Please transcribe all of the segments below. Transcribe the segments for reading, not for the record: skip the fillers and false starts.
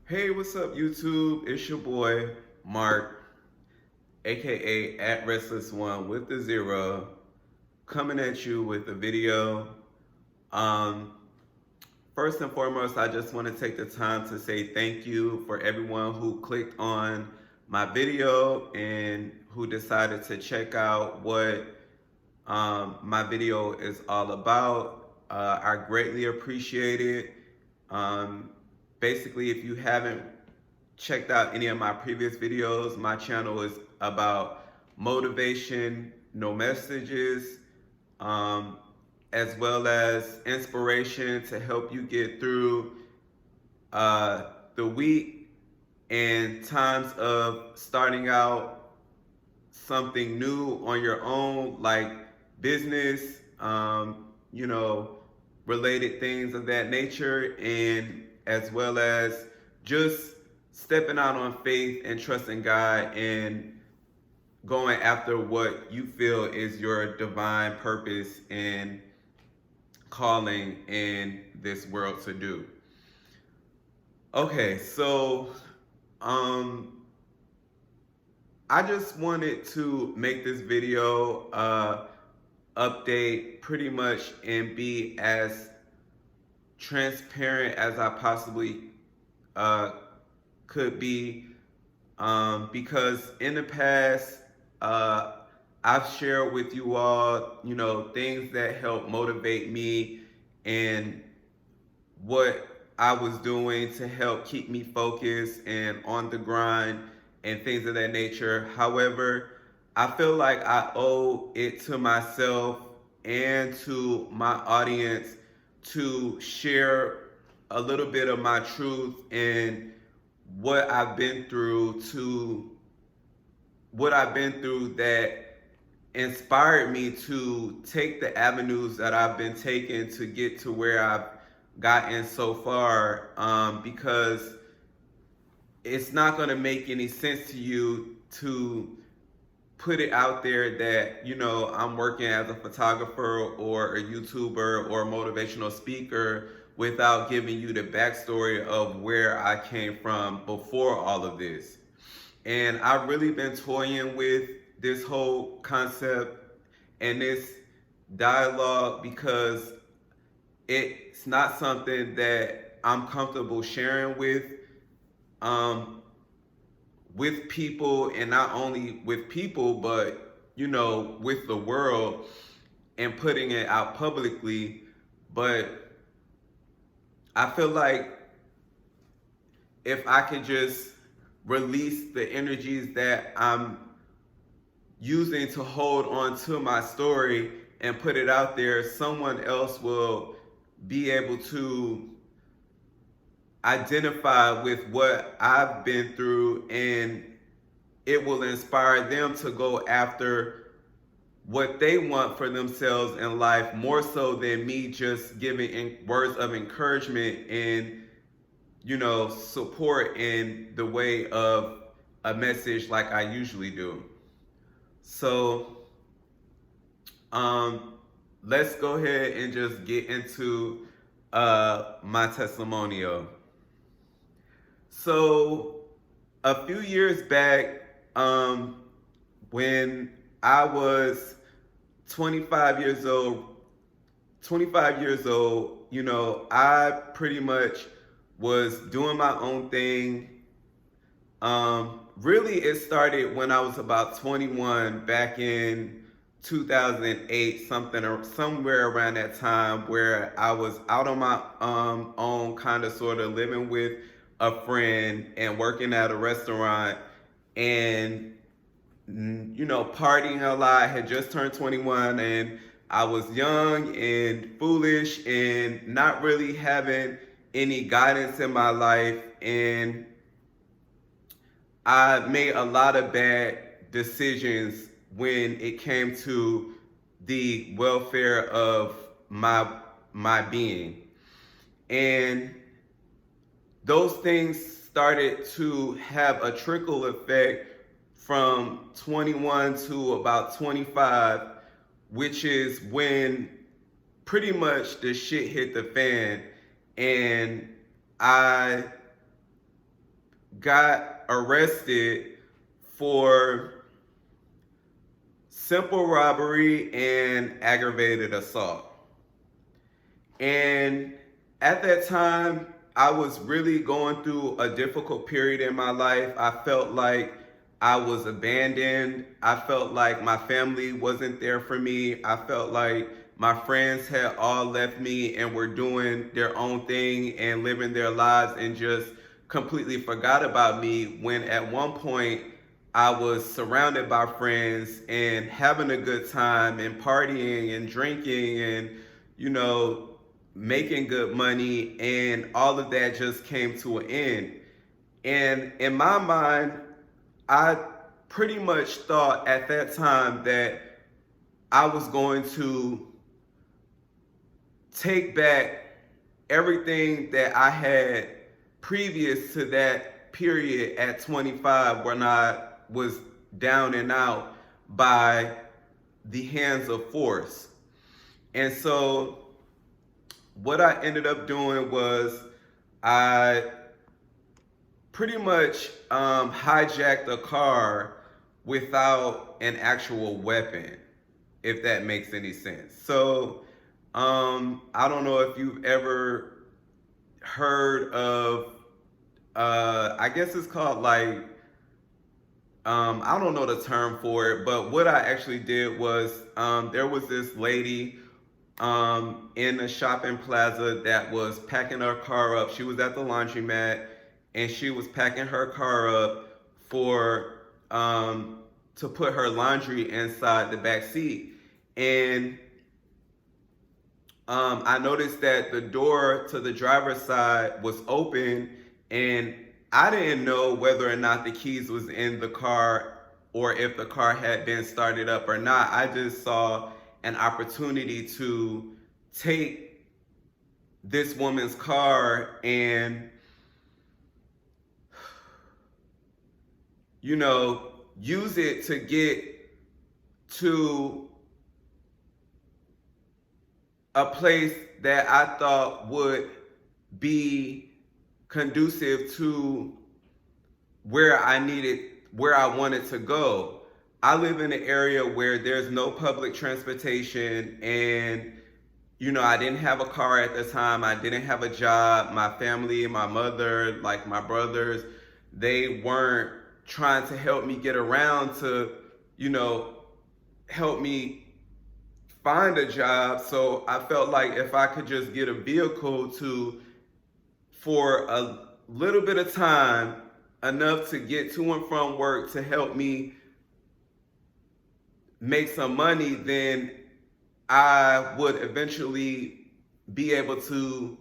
Hey, what's up, YouTube? It's your boy, Mark, aka at Restless One with the Zero, coming at you with a video. Um, First and foremost, I just want to take the time to say thank you for everyone who clicked on my video and who decided to check out what my video is all about. I greatly appreciate it. Um, Basically, if you haven't checked out any of my previous videos, my channel is about motivation, no messages, um, as well as inspiration to help you get through the week and times of starting out something new on your own, like business, related things of that nature, and as well as just stepping out on faith and trusting God and going after what you feel is your divine purpose and calling in this world to do. Okay, so um I just wanted to make this video update pretty much and be as transparent as I possibly uh, could be, because in the past I've shared with you all, things that help motivate me and what I was doing to help keep me focused and on the grind and things of that nature. However, I feel like I owe it to myself and to my audience to share a little bit of my truth and what I've been through to what I've been through that inspired me to take the avenues that I've been taking to get to where I've gotten so far, because it's not going to make any sense to you to put it out there that I'm working as a photographer or a YouTuber or a motivational speaker without giving you the backstory of where I came from before all of this. And I've really been toying with this whole concept and this dialogue because it's not something that I'm comfortable sharing um, with people, and not only with people, but with the world and putting it out publicly. But I feel like if I could just release the energies that I'm using to hold on to my story and put it out there, someone else will be able to identify with what I've been through, and it will inspire them to go after what they want for themselves in life, more so than me just giving words of encouragement and support in the way of a message like I usually do. So um let's go ahead and just get into my testimonial. So a few years back, when I was 25 years old, 25 years old, I pretty much was doing my own thing. Really, it started when I was about 21, back in 2008, something or somewhere around that time, where I was out on my own, kind of sort of living with a friend and working at a restaurant, and partying a lot. I had just turned 21, and I was young and foolish and not really having any guidance in my life, and I made a lot of bad decisions when it came to the welfare of my being. And those things started to have a trickle effect from 21 to about 25, which is when pretty much the shit hit the fan, and I got arrested for simple robbery and aggravated assault. And at that time, I was really going through a difficult period in my life. I felt like I was abandoned. I felt like my family wasn't there for me. I felt like my friends had all left me and were doing their own thing and living their lives and just completely forgot about me, when at one point I was surrounded by friends and having a good time and partying and drinking and, you know, making good money, and all of that just came to an end. And in my mind, I pretty much thought at that time that I was going to take back everything that I had previous to that period at 25, when I was down and out by the hands of force. And so what I ended up doing was I pretty much hijacked a car without an actual weapon, if that makes any sense. So I don't know if you've ever heard of, I guess it's called like, I don't know the term for it, but what I actually did was, there was this lady in a shopping plaza that was packing her car up. She was at the laundromat and she was packing her car up for to put her laundry inside the back seat. And I noticed that the door to the driver's side was open, and I didn't know whether or not the keys was in the car or if the car had been started up or not. I just saw an opportunity to take this woman's car and, you know, use it to get to a place that I thought would be conducive to where I wanted to go. I live in an area where there's no public transportation, and, you know, I didn't have a car at the time. I didn't have a job. My family, my mother, like my brothers, they weren't trying to help me get around to, you know, help me find a job. So I felt like if I could just get a vehicle for a little bit of time, enough to get to and from work to help me make some money, then I would eventually be able to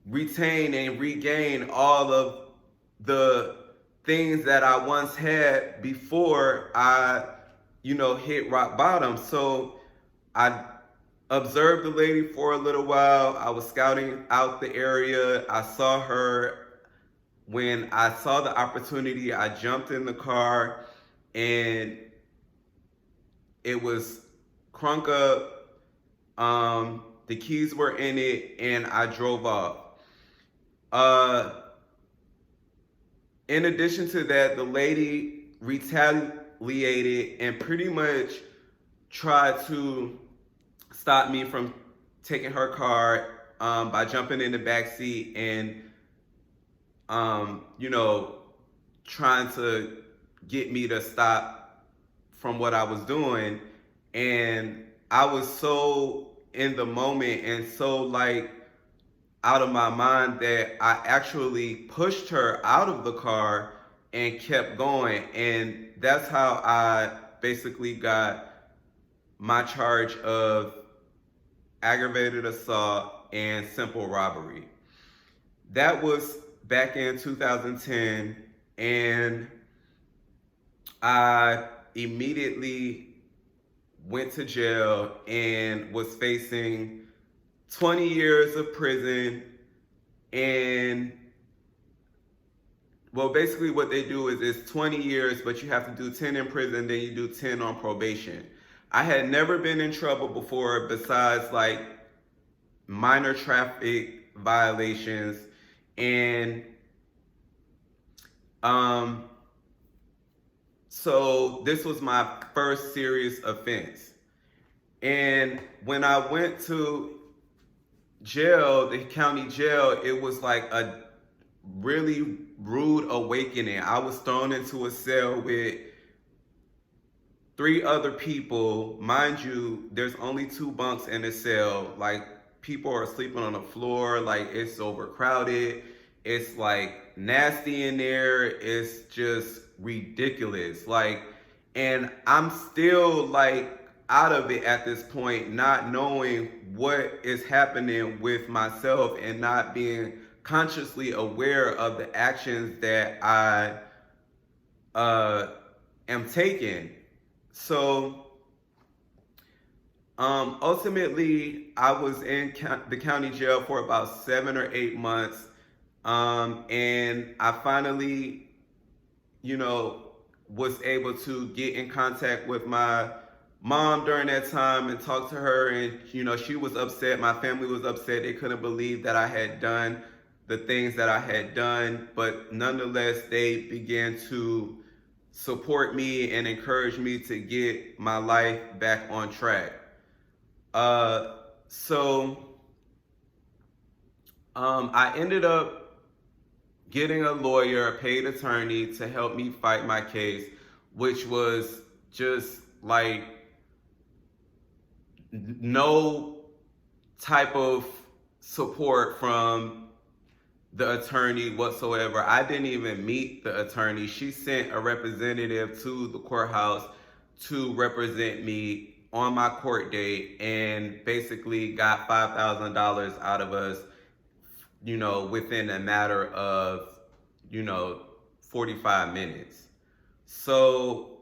retain and regain all of the things that I once had before I, you know, hit rock bottom. So I observed the lady for a little while. I was scouting out the area. I saw her. When I saw the opportunity, I jumped in the car, and it was crunk up. The keys were in it, and I drove off. In addition to that, the lady retaliated and pretty much tried to stop me from taking her car by jumping in the back seat and, you know, trying to get me to stop from what I was doing. And I was so in the moment and so like out of my mind that I actually pushed her out of the car and kept going. And that's how I basically got my charge of aggravated assault and simple robbery. That was back in 2010, and I immediately went to jail and was facing 20 years of prison. And well, basically what they do is it's 20 years, but you have to do 10 in prison, then you do 10 on probation. I had never been in trouble before besides like minor traffic violations. And Um, so this was my first serious offense. And when I went to jail, the county jail, it was like a really rude awakening. I was thrown into a cell with three other people. Mind you, there's only two bunks in the cell. Like, people are sleeping on the floor. Like, it's overcrowded. It's like nasty in there. It's just ridiculous. Like, and I'm still like out of it at this point, not knowing what is happening with myself and not being consciously aware of the actions that I uh, am taking. So ultimately, I was in the county jail for about 7 or 8 months, and I finally, was able to get in contact with my mom during that time and talk to her. And she was upset. My family was upset. They couldn't believe that I had done the things that I had done, but nonetheless, they began to support me and encourage me to get my life back on track. So I ended up getting a lawyer, a paid attorney, to help me fight my case, which was just like no type of support from the attorney whatsoever. I didn't even meet the attorney. She sent a representative to the courthouse to represent me on my court date and basically got $5,000 out of us, within a matter of, 45 minutes. So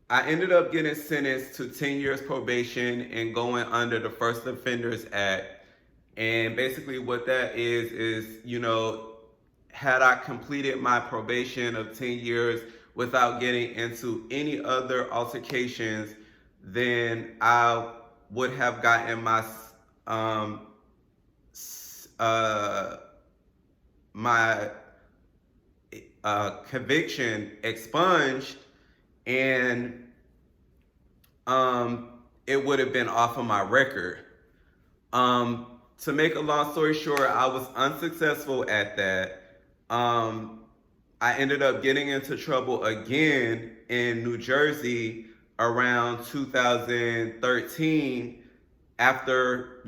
I ended up getting sentenced to 10 years probation and going under the First Offenders Act. And basically what that is, had I completed my probation of 10 years without getting into any other altercations, then I would have gotten my my conviction expunged, and it would have been off of my record. To make a long story short, I was unsuccessful at that. I ended up getting into trouble again in New Jersey around 2013 after,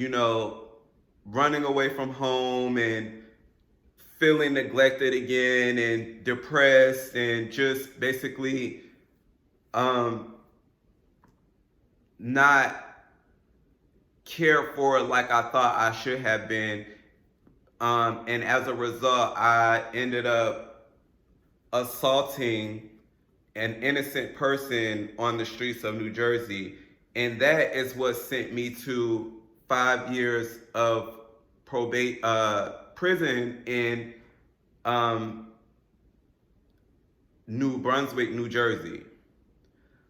running away from home and feeling neglected again and depressed and just basically not cared for like I thought I should have been. And as a result, I ended up assaulting an innocent person on the streets of New Jersey. And that is what sent me to 5 years of prison in New Brunswick, New Jersey.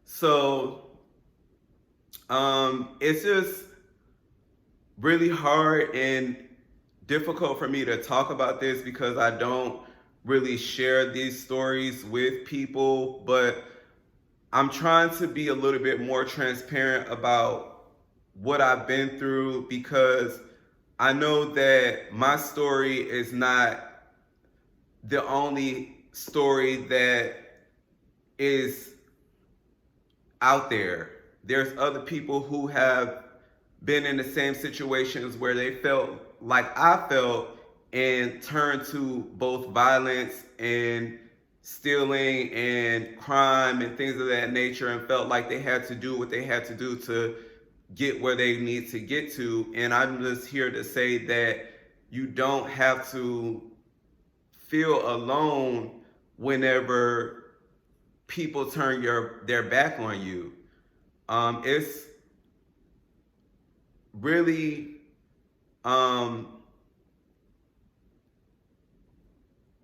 So it's just really hard and difficult for me to talk about this because I don't really share these stories with people, but I'm trying to be a little bit more transparent about what I've been through, because I know that my story is not the only story that is out there. There's other people who have been in the same situations where they felt like I felt and turned to both violence and stealing and crime and things of that nature, and felt like they had to do what they had to do to get where they need to get to. And I'm just here to say that you don't have to feel alone whenever people turn their back on you. It's really a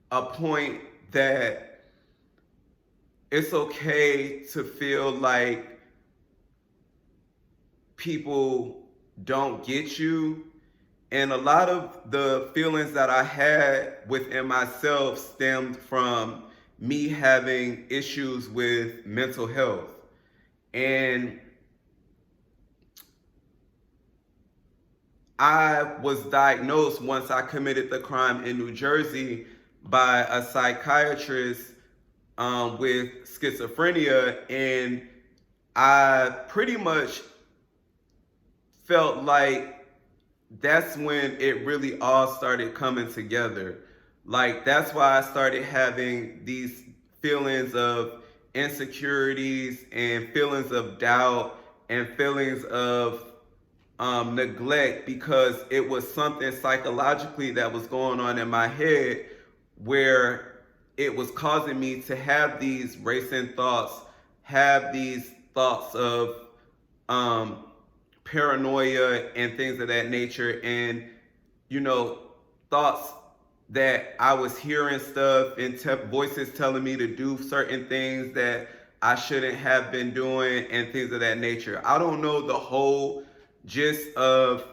point that it's okay to feel like people don't get you, And a lot of the feelings that I had within myself stemmed from me having issues with mental health. And I was diagnosed once I committed the crime in New Jersey by a psychiatrist with schizophrenia. And I pretty much felt like that's when it really all started coming together. Like, that's why I started having these feelings of insecurities and feelings of doubt and feelings of neglect, because it was something psychologically that was going on in my head where it was causing me to have these racing thoughts, have these thoughts of um, paranoia and things of that nature, and you know, thoughts that I was hearing stuff and voices telling me to do certain things that I shouldn't have been doing and things of that nature. I don't know the whole gist of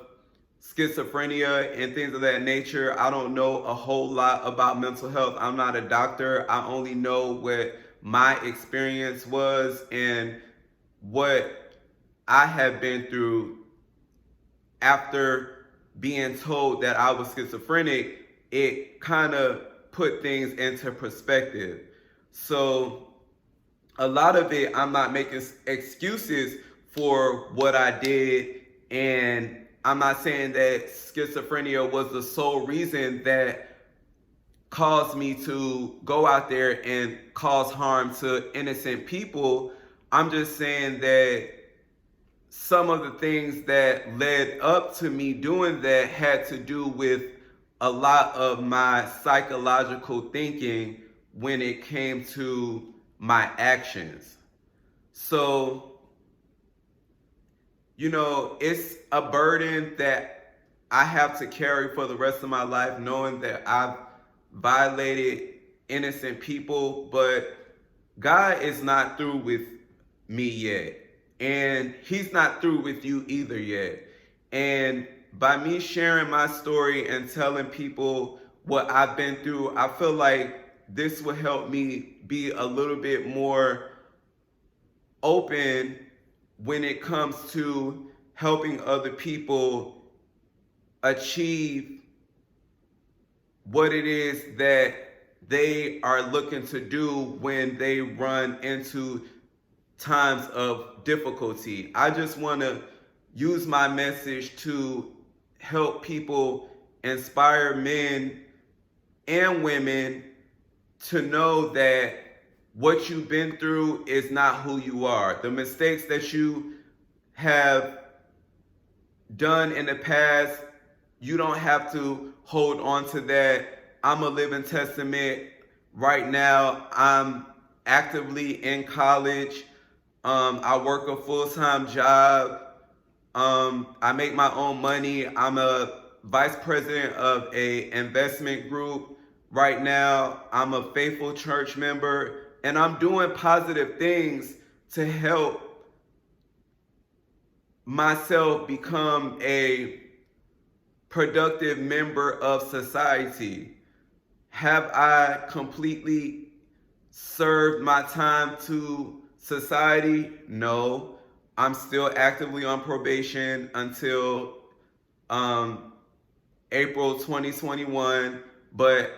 schizophrenia and things of that nature. I don't know a whole lot about mental health. I'm not a doctor. I only know what my experience was and what I have been through after being told that I was schizophrenic. It kind of put things into perspective. So a lot of it, I'm not making excuses for what I did, and I'm not saying that schizophrenia was the sole reason that caused me to go out there and cause harm to innocent people. I'm just saying that some of the things that led up to me doing that had to do with a lot of my psychological thinking when it came to my actions. So, you know, it's a burden that I have to carry for the rest of my life, knowing that I've violated innocent people, but God is not through with me yet. And He's not through with you either yet. And by me sharing my story and telling people what I've been through, I feel like this will help me be a little bit more open when it comes to helping other people achieve what it is that they are looking to do when they run into times of difficulty. I just want to use my message to help people, inspire men and women to know that what you've been through is not who you are. The mistakes that you have done in the past, you don't have to hold on to that. I'm a living testament. Right now, I'm actively in college. I work a full-time job. I make my own money. I'm a vice president of a investment group. Right now, I'm a faithful church member, and I'm doing positive things to help myself become a productive member of society. Have I completely served my time to society? No. I'm still actively on probation until April 2021. But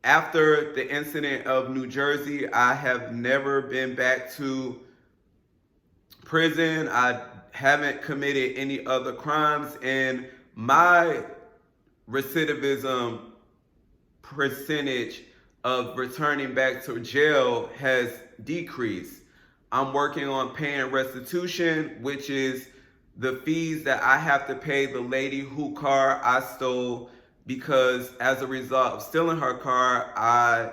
after the incident of New Jersey, I have never been back to prison. I haven't committed any other crimes, and my recidivism percentage of returning back to jail has decreased. I'm working on paying restitution, which is the fees that I have to pay the lady whose car I stole, because as a result of stealing her car, I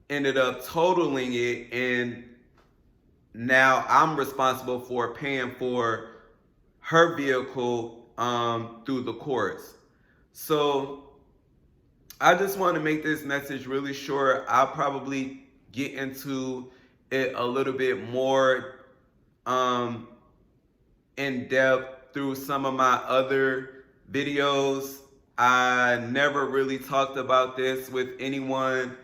ended up totaling it, and now I'm responsible for paying for her vehicle through the courts. So I just want to make this message really short. I'll probably get into it a little bit more in depth through some of my other videos. I never really talked about this with anyone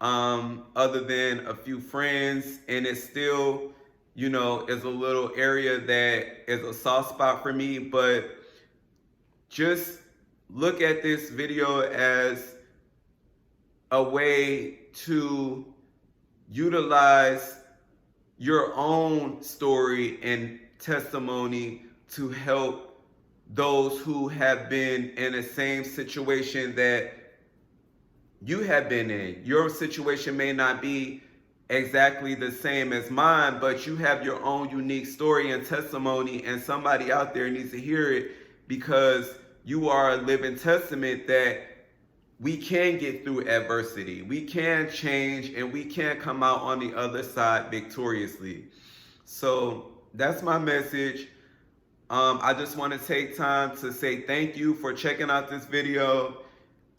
other than a few friends, and it still, is a little area that is a soft spot for me. But just look at this video as a way to utilize your own story and testimony to help those who have been in the same situation that you have been in. Your situation may not be exactly the same as mine, but you have your own unique story and testimony, and somebody out there needs to hear it, because you are a living testament that we can get through adversity, we can change, and we can come out on the other side victoriously. So that's my message. I just want to take time to say thank you for checking out this video.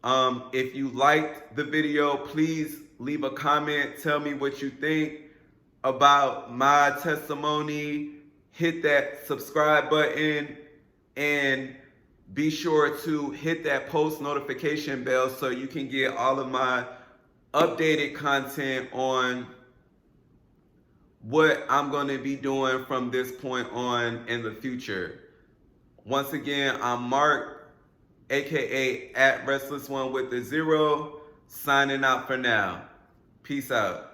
If you liked the video, please leave a comment. Tell me what you think about my testimony. Hit that subscribe button and be sure to hit that post notification bell so you can get all of my updated content on what I'm going to be doing from this point on in the future. Once again, I'm Mark, aka @Restless1 with the 0, signing out for now. Peace out.